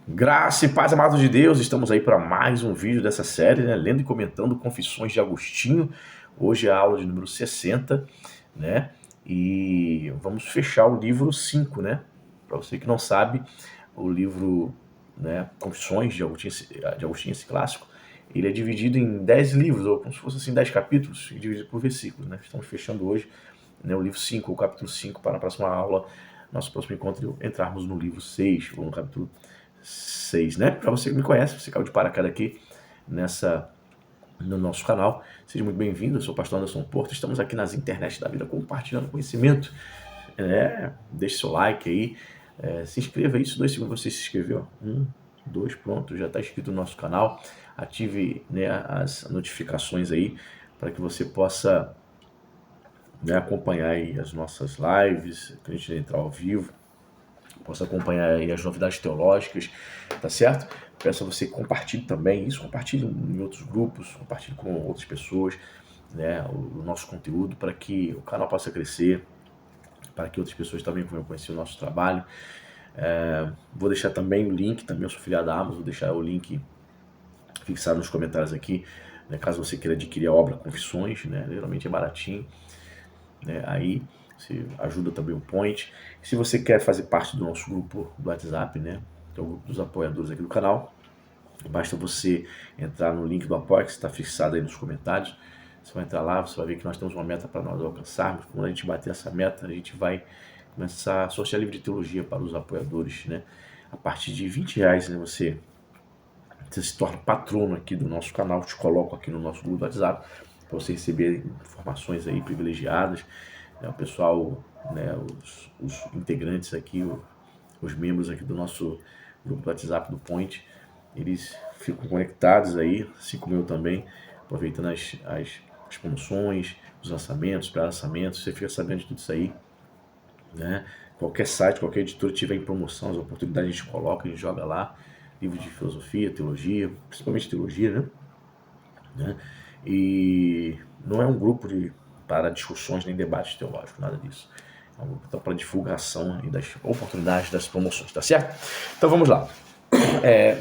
Graça e paz, amados de Deus, estamos aí para mais um vídeo dessa série, né? Lendo e comentando Confissões de Agostinho. Hoje é a aula de número 60, né? E vamos fechar o livro 5, né? Para você que não sabe, o livro, né, Confissões de Agostinho, esse clássico, ele é dividido em 10 livros, ou como se fosse assim, 10 capítulos, dividido por versículos, né? Estamos fechando hoje, né, o livro 5, o capítulo 5, para a próxima aula, nosso próximo encontro, entrarmos no livro 6, ou no capítulo 6, né? Para você que me conhece, você caiu de paraquedas aqui no nosso canal, seja muito bem-vindo. Eu sou o pastor Anderson Porto, estamos aqui nas internet da vida compartilhando conhecimento. Deixe seu like aí, se inscreva aí, isso 2 segundos você se inscreveu. 1, 2, pronto, já está inscrito no nosso canal. Ative, né, as notificações aí para que você possa, né, acompanhar aí as nossas lives, que a gente entrar ao vivo, possa acompanhar aí as novidades teológicas, tá certo? Peço a você que compartilhe também isso, compartilhe em outros grupos, compartilhe com outras pessoas, né, o nosso conteúdo, para que o canal possa crescer, para que outras pessoas também venham conhecer o nosso trabalho. Vou deixar também o link, também eu sou filiado da Amazon, vou deixar o link fixado nos comentários aqui, né, caso você queira adquirir a obra Confissões, né, geralmente é baratinho, né, aí você ajuda também o Point. Se você quer fazer parte do nosso grupo do WhatsApp, né, que é o grupo dos apoiadores aqui do canal, basta você entrar no link do apoio que está fixado aí nos comentários. Você vai entrar lá, você vai ver que nós temos uma meta para nós alcançarmos. Quando a gente bater essa meta, a gente vai começar a sortear livro de teologia para os apoiadores, né? A partir de R$ 20, né, você se torna patrono aqui do nosso canal, te coloco aqui no nosso grupo do WhatsApp para você receber informações aí privilegiadas, né, o pessoal, né, os integrantes aqui, os membros aqui do nosso grupo do WhatsApp do Point, eles ficam conectados aí, assim como eu também, aproveitando as promoções, os lançamentos, pré-lançamentos, você fica sabendo de tudo isso aí, né? Qualquer site, qualquer editora tiver em promoção, as oportunidades a gente coloca, a gente joga lá, livro de filosofia, teologia, principalmente teologia, né? E não é um grupo para discussões nem debates teológicos, nada disso. É um grupo para divulgação e das oportunidades das promoções, tá certo? Então vamos lá.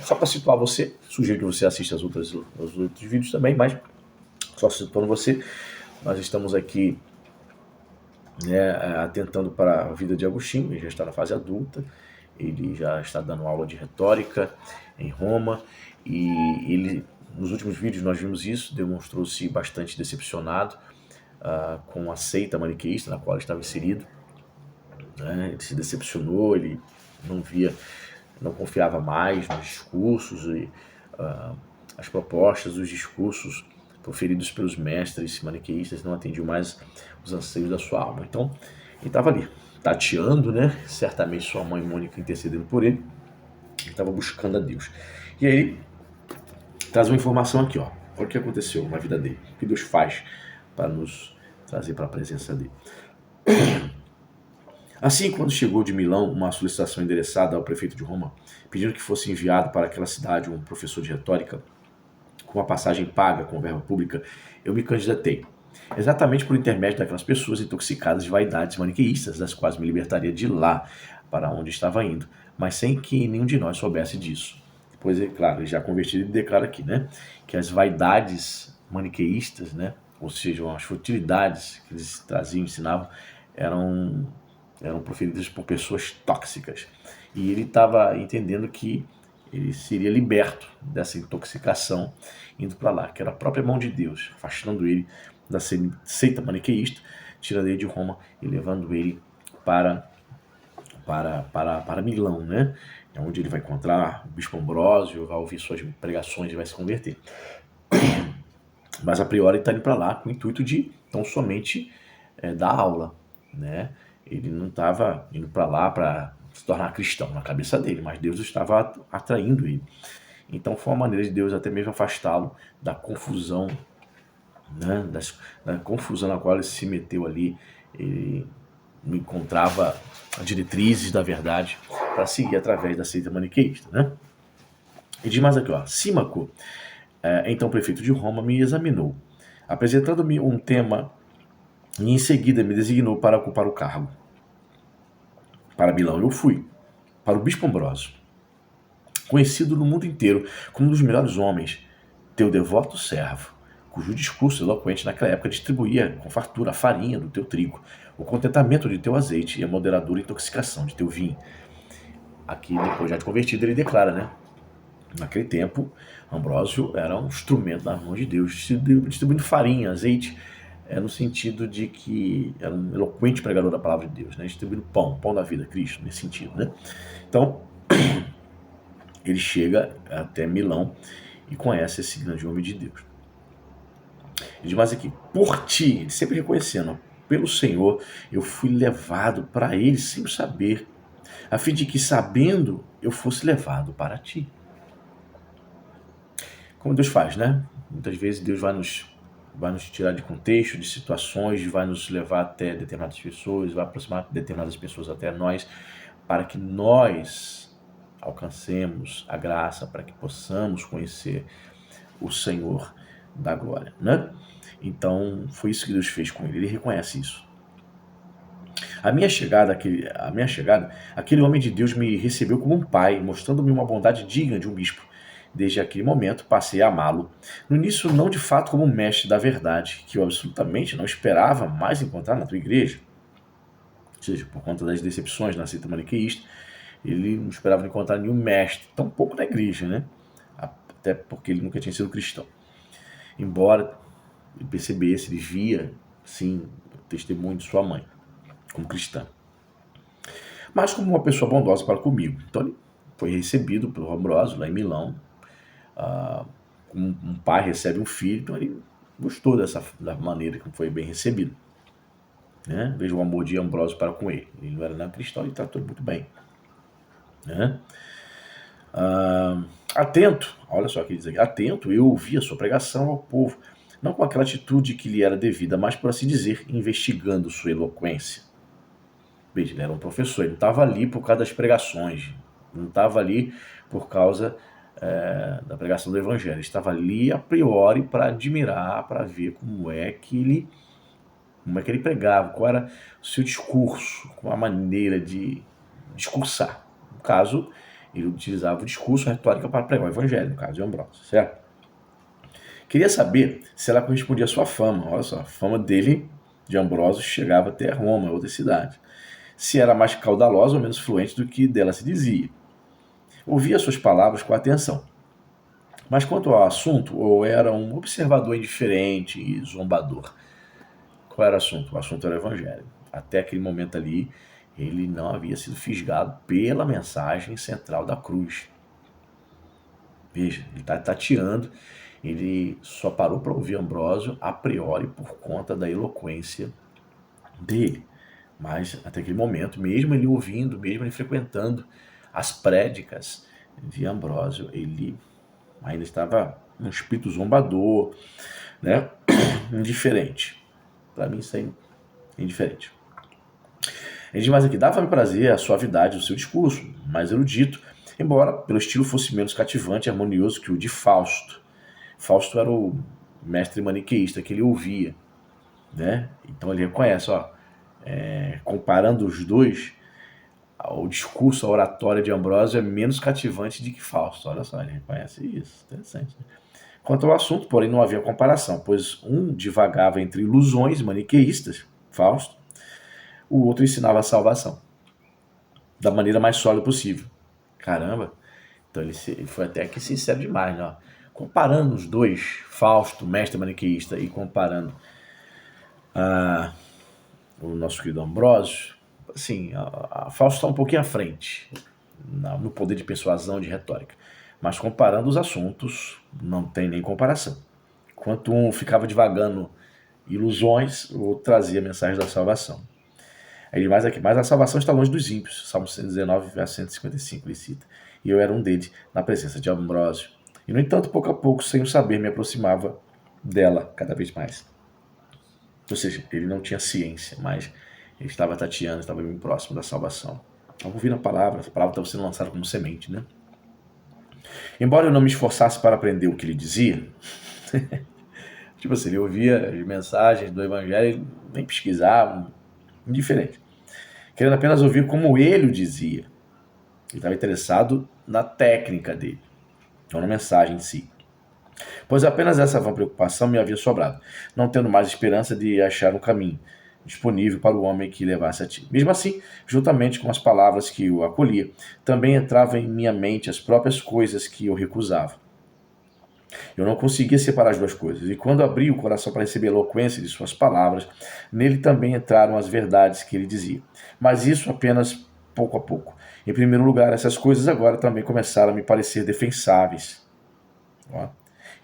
Só para situar você, sugiro que você assista os outros vídeos também, mas só situando você, nós estamos aqui, né, atentando para a vida de Agostinho. Ele já está na fase adulta, ele já está dando aula de retórica em Roma, e ele, nos últimos vídeos nós vimos isso, demonstrou-se bastante decepcionado com a seita maniqueísta na qual ele estava inserido, né? Ele se decepcionou, ele não confiava mais nos discursos e as propostas, os discursos proferidos pelos mestres maniqueístas não atendiam mais os anseios da sua alma. Então, ele estava ali, tateando, né? Certamente sua mãe Mônica intercedendo por ele, ele estava buscando a Deus. E aí ele traz uma informação aqui, ó. Olha o que aconteceu na vida dele, o que Deus faz para nos trazer para a presença dele. Assim, quando chegou de Milão uma solicitação endereçada ao prefeito de Roma, pedindo que fosse enviado para aquela cidade um professor de retórica com uma passagem paga com verba pública, eu me candidatei, exatamente por intermédio daquelas pessoas intoxicadas de vaidades maniqueístas, das quais me libertaria de lá para onde estava indo, mas sem que nenhum de nós soubesse disso. Depois, é claro, ele já convertido e declara aqui, né, que as vaidades maniqueístas, né, ou seja, as futilidades que eles traziam, ensinavam, eram proferidas por pessoas tóxicas. E ele estava entendendo que ele seria liberto dessa intoxicação indo para lá, que era a própria mão de Deus, afastando ele da seita maniqueísta, tirando ele de Roma e levando ele para Milão, né? Onde ele vai encontrar o bispo Ambrósio, vai ouvir suas pregações e vai se converter. Mas a priori ele está indo para lá com o intuito de tão somente dar aula, né? Ele não estava indo para lá para se tornar cristão na cabeça dele, mas Deus estava atraindo ele. Então foi uma maneira de Deus até mesmo afastá-lo da confusão, né? Da confusão na qual ele se meteu ali. Ele não encontrava diretrizes da verdade para seguir através da seita maniqueísta, né? E diz mais aqui, ó, Símaco, então prefeito de Roma, me examinou, apresentando-me um tema e em seguida me designou para ocupar o cargo. Para Milão eu fui, para o bispo Ambrósio, conhecido no mundo inteiro como um dos melhores homens, teu devoto servo, cujo discurso eloquente naquela época distribuía com fartura a farinha do teu trigo, o contentamento de teu azeite e a moderadora intoxicação de teu vinho. Aqui, depois já de convertido, ele declara, né? Naquele tempo, Ambrósio era um instrumento nas mãos de Deus, distribuindo farinha, azeite, no sentido de que era um eloquente pregador da palavra de Deus, né? Distribuindo pão da vida, Cristo, nesse sentido, né? Então, ele chega até Milão e conhece esse grande homem de Deus. Ele diz mais aqui, por ti, ele sempre reconhecendo, pelo Senhor, eu fui levado para ele sem saber, a fim de que, sabendo, eu fosse levado para ti. Como Deus faz, né? Muitas vezes Deus vai nos tirar de contexto, de situações, vai nos levar até determinadas pessoas, vai aproximar determinadas pessoas até nós, para que nós alcancemos a graça, para que possamos conhecer o Senhor da glória, né? Então, foi isso que Deus fez com ele reconhece isso. A minha chegada, aquele homem de Deus me recebeu como um pai, mostrando-me uma bondade digna de um bispo. Desde aquele momento, passei a amá-lo. No início, não de fato como um mestre da verdade, que eu absolutamente não esperava mais encontrar na tua igreja. Ou seja, por conta das decepções na seita maniqueísta, ele não esperava encontrar nenhum mestre, tampouco na igreja, né? Até porque ele nunca tinha sido cristão. Embora ele percebesse, ele via, sim, o testemunho de sua mãe, como cristã. Mas como uma pessoa bondosa para comigo. Então ele foi recebido pelo Ambrósio, lá em Milão. Um pai recebe um filho, então ele gostou da maneira que foi bem recebido. Né? Veja o amor de Ambrósio para com ele. Ele não era nada cristão, ele tratou muito bem. Né? Atento, olha só o que ele diz aqui, atento, eu ouvi a sua pregação ao povo, não com aquela atitude que lhe era devida, mas, por assim dizer, investigando sua eloquência. Veja, ele era um professor, ele não estava ali por causa das pregações, não estava ali por causa da pregação do evangelho, ele estava ali a priori para admirar, para ver como é que ele pregava, qual era o seu discurso, qual a maneira de discursar. No caso, ele utilizava o discurso, a retórica para pregar o evangelho, no caso de Ambrósio, certo? Queria saber se ela correspondia à sua fama. Olha só, a fama dele, de Ambrósio, chegava até Roma, outra cidade. Se era mais caudalosa ou menos fluente do que dela se dizia. Ouvia suas palavras com atenção. Mas quanto ao assunto, ou era um observador indiferente e zombador. Qual era o assunto? O assunto era o evangelho. Até aquele momento ali, ele não havia sido fisgado pela mensagem central da cruz. Veja, ele está tateando, ele só parou para ouvir Ambrósio a priori por conta da eloquência dele. Mas até aquele momento, mesmo ele ouvindo, mesmo ele frequentando as prédicas de Ambrósio, ele ainda estava um espírito zombador, né? Indiferente. Para mim isso aí é indiferente. Ele diz mais aqui, dava-me prazer a suavidade do seu discurso, mais erudito, embora pelo estilo fosse menos cativante e harmonioso que o de Fausto. Fausto era o mestre maniqueísta que ele ouvia, né? Então ele reconhece, comparando os dois, o discurso, a oratória de Ambrósio é menos cativante do que Fausto. Olha só, ele reconhece isso. Interessante. Né? Quanto ao assunto, porém, não havia comparação, pois um divagava entre ilusões maniqueístas, Fausto, o outro ensinava a salvação, da maneira mais sólida possível. Caramba! Então ele foi até aqui sincero demais, né? Comparando os dois, Fausto, mestre maniqueísta, e comparando o nosso querido Ambrósio, assim, a Fausto está um pouquinho à frente no poder de persuasão, de retórica. Mas comparando os assuntos, não tem nem comparação. Enquanto um ficava divagando ilusões, o outro trazia a mensagem da salvação. Aí mais aqui, mas a salvação está longe dos ímpios. Salmo 119, verso 155, ele cita. E eu era um deles, na presença de Ambrósio. E, no entanto, pouco a pouco, sem o saber, me aproximava dela cada vez mais. Ou seja, ele não tinha ciência, mas ele estava tateando, estava bem próximo da salvação. Estava ouvindo a palavra estava sendo lançada como semente, né? Embora eu não me esforçasse para aprender o que ele dizia, tipo assim, ele ouvia as mensagens do evangelho, nem pesquisava, indiferente. Querendo apenas ouvir como ele o dizia. Ele estava interessado na técnica dele, não na mensagem em si. Pois apenas essa vã preocupação me havia sobrado, não tendo mais esperança de achar um caminho disponível para o homem que levasse a ti. Mesmo assim, juntamente com as palavras que o acolhia, também entrava em minha mente as próprias coisas que eu recusava. Eu não conseguia separar as duas coisas, e quando abri o coração para receber a eloquência de suas palavras, nele também entraram as verdades que ele dizia. Mas isso apenas pouco a pouco. Em primeiro lugar, essas coisas agora também começaram a me parecer defensáveis. Ó.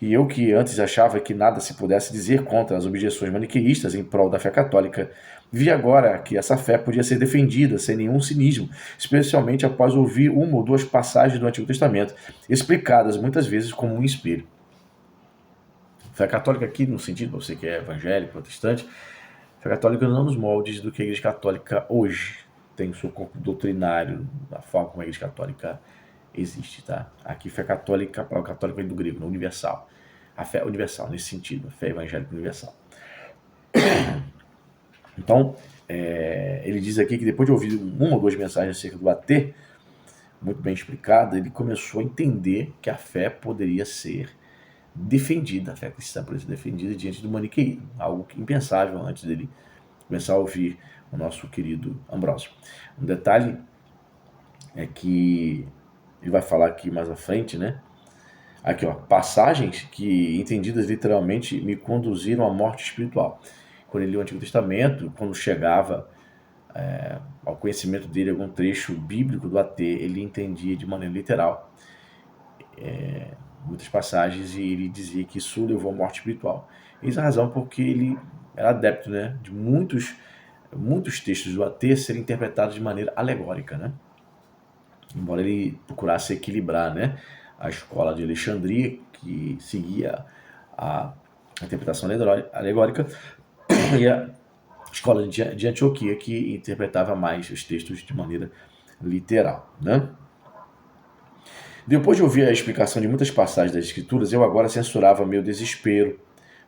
E eu, que antes achava que nada se pudesse dizer contra as objeções maniqueístas em prol da fé católica, vi agora que essa fé podia ser defendida sem nenhum cinismo, especialmente após ouvir uma ou duas passagens do Antigo Testamento, explicadas muitas vezes como um espelho. Fé católica aqui, no sentido, você que é evangélico, protestante, fé católica não nos moldes do que a Igreja Católica hoje tem o seu corpo doutrinário, da forma como a Igreja Católica existe, tá? Aqui fé católica, para o católico vem do grego, não universal. A fé universal, nesse sentido, a fé evangélica universal. Então, ele diz aqui que depois de ouvir uma ou duas mensagens acerca do AT, muito bem explicada, ele começou a entender que a fé poderia ser defendida, a fé cristã poderia ser defendida diante do maniqueísmo, algo impensável antes dele começar a ouvir o nosso querido Ambrósio. Um detalhe é que ele vai falar aqui mais à frente, né? Aqui, ó, passagens que, entendidas literalmente, me conduziram à morte espiritual. Quando ele lia o Antigo Testamento, quando chegava ao conhecimento dele algum trecho bíblico do AT, ele entendia de maneira literal muitas passagens e ele dizia que isso levou à morte espiritual. Eis a razão porque ele era adepto, né, de muitos textos do AT serem interpretados de maneira alegórica, né? Embora ele procurasse equilibrar, né, a escola de Alexandria, que seguia a interpretação alegórica, e a escola de Antioquia, que interpretava mais os textos de maneira literal, né? Depois de ouvir a explicação de muitas passagens das Escrituras, eu agora censurava meu desespero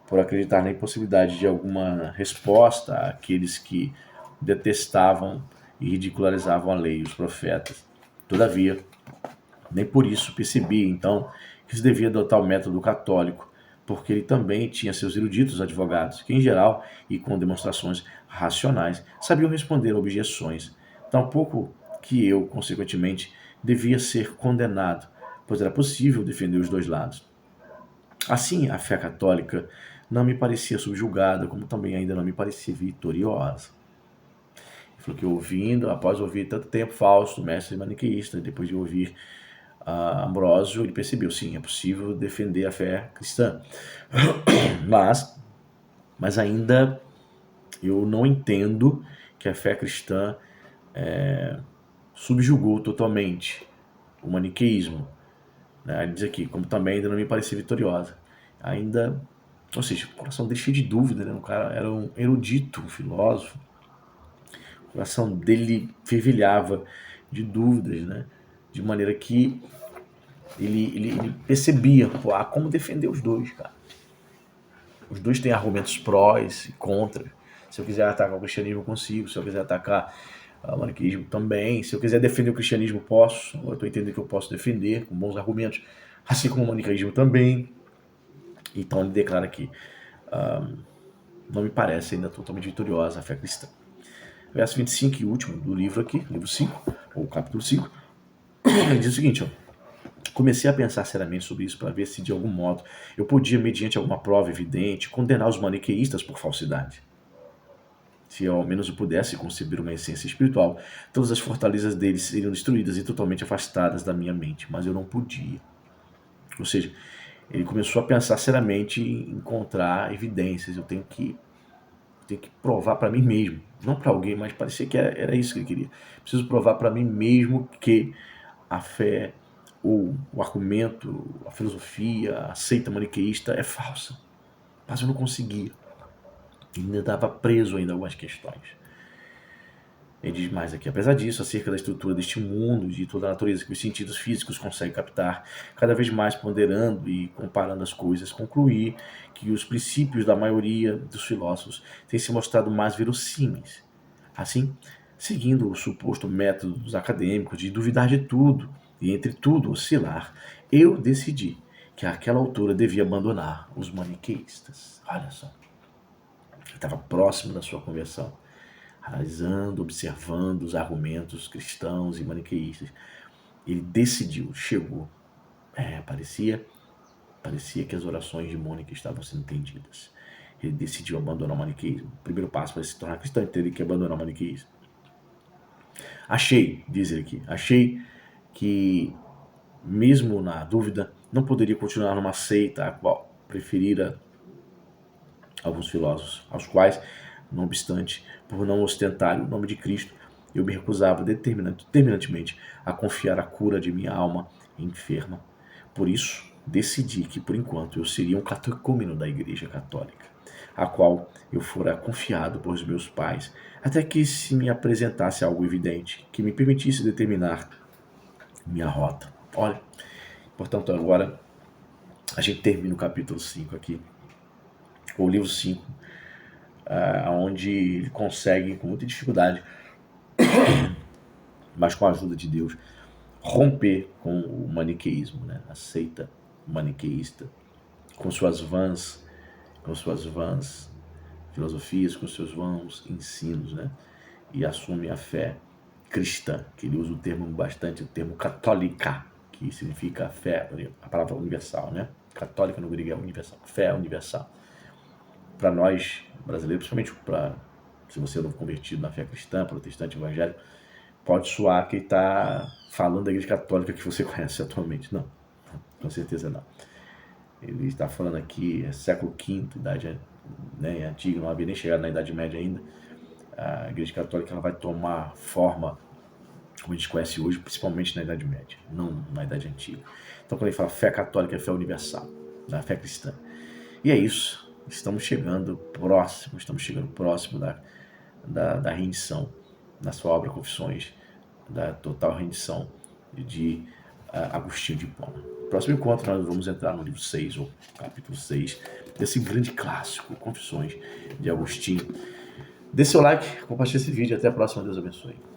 por acreditar na impossibilidade de alguma resposta àqueles que detestavam e ridicularizavam a lei e os profetas. Todavia, nem por isso percebi, então, que se devia adotar o método católico, porque ele também tinha seus eruditos advogados, que, em geral, e com demonstrações racionais, sabiam responder a objeções. Tampouco que eu, consequentemente, devia ser condenado, pois era possível defender os dois lados. Assim, a fé católica não me parecia subjugada, como também ainda não me parecia vitoriosa. Ele falou que ouvindo, após ouvir tanto tempo Fausto, mestre maniqueísta, depois de ouvir Ambrósio, ele percebeu, sim, é possível defender a fé cristã. Mas ainda eu não entendo que a fé cristã subjugou totalmente o maniqueísmo. Né? Ele diz aqui, como também ainda não me parecia vitoriosa. Ainda, ou seja, o coração dele cheio de dúvida, né? O cara era um erudito, um filósofo. O coração dele fervilhava de dúvidas, né? De maneira que ele percebia, pô, como defender os dois, cara. Os dois têm argumentos prós e contras. Se eu quiser atacar o cristianismo, eu consigo. Se eu quiser atacar o maniqueísmo, também. Se eu quiser defender o cristianismo, posso. Eu estou entendendo que eu posso defender com bons argumentos. Assim como o maniqueísmo também. Então ele declara que não me parece ainda totalmente vitoriosa a fé cristã. Verso 25 e último do livro aqui, livro 5, ou capítulo 5, ele diz o seguinte, ó. Comecei a pensar seriamente sobre isso para ver se de algum modo eu podia, mediante alguma prova evidente, condenar os maniqueístas por falsidade. Se ao menos eu pudesse conceber uma essência espiritual, todas as fortalezas deles seriam destruídas e totalmente afastadas da minha mente, mas eu não podia. Ou seja, ele começou a pensar seriamente em encontrar evidências. Eu tenho que provar para mim mesmo, não para alguém, mas parecia que era isso que ele queria. Preciso provar para mim mesmo que a fé, ou o argumento, a filosofia, a seita maniqueísta é falsa. Mas eu não conseguia. Ainda estava preso ainda a algumas questões. Ele diz mais aqui, apesar disso, acerca da estrutura deste mundo, de toda a natureza que os sentidos físicos conseguem captar, cada vez mais ponderando e comparando as coisas, concluí que os princípios da maioria dos filósofos têm se mostrado mais verossímeis. Assim, seguindo o suposto método dos acadêmicos de duvidar de tudo e, entre tudo, oscilar, eu decidi que àquela altura devia abandonar os maniqueístas. Olha só, ele estava próximo da sua conversão, analisando, observando os argumentos cristãos e maniqueístas. Ele decidiu, chegou. Parecia que as orações de Mônica estavam sendo entendidas. Ele decidiu abandonar o maniqueísmo. O primeiro passo para se tornar cristão é ter que abandonar o maniqueísmo. Achei, diz ele aqui, achei que, mesmo na dúvida, não poderia continuar numa seita a qual preferira alguns filósofos, aos quais, não obstante, por não ostentar o nome de Cristo, eu me recusava determinantemente a confiar a cura de minha alma enferma. Por isso, decidi que, por enquanto, eu seria um catecúmeno da Igreja Católica, a qual eu fora confiado por meus pais, até que se me apresentasse algo evidente que me permitisse determinar minha rota. Olha, portanto, agora a gente termina o capítulo 5 aqui, o livro 5, onde ele consegue, com muita dificuldade, mas com a ajuda de Deus, romper com o maniqueísmo, né? A seita maniqueísta, com suas vãs filosofias, com seus vãos ensinos, né? E assume a fé cristã, que ele usa o termo católica, que significa fé, a palavra universal, né? Católica no grego é universal, fé universal. Para nós brasileiros, principalmente se você é novo convertido na fé cristã, protestante, evangélico, pode soar que ele está falando da Igreja Católica que você conhece atualmente. Não, com certeza não. Ele está falando aqui, século V, idade, né, antiga, não havia nem chegado na Idade Média ainda. A Igreja Católica ela vai tomar forma como a gente conhece hoje, principalmente na Idade Média, não na Idade Antiga. Então, quando ele fala fé católica, é fé universal, né, fé cristã. E é isso, estamos chegando próximo da rendição, na sua obra Confissões, da total rendição de Agostinho de Hipona. Próximo encontro nós vamos entrar no livro 6, ou capítulo 6, desse grande clássico, Confissões de Agostinho. Dê seu like, compartilhe esse vídeo, até a próxima, Deus abençoe.